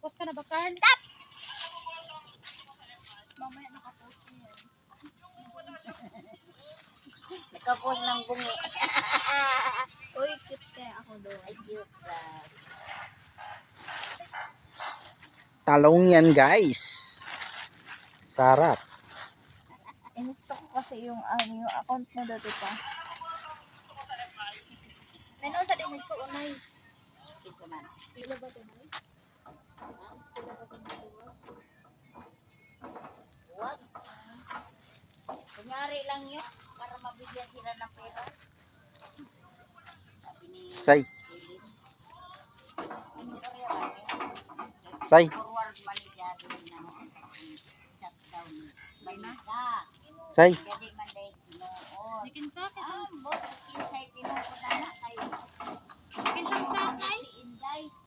Nakapost ka na ba, Carl? Stop! Mamaya nakapost niya. Nakapost ng bungi. Uy, cute kaya ako doon. Ay, cute lang. Talong yan guys. Sarap. Inisto ko kasi yung account mo dati pa. Nanoon sa din nagsuunay. Ito man. Sila ba ito na? Huwag. Kunyari lang yun. Para mabigyan sila ng pera. Sabi ni Say. Philip. Ano ka rin ba? Say. Forward money dyan ng shutdown. Balita. Say. Yan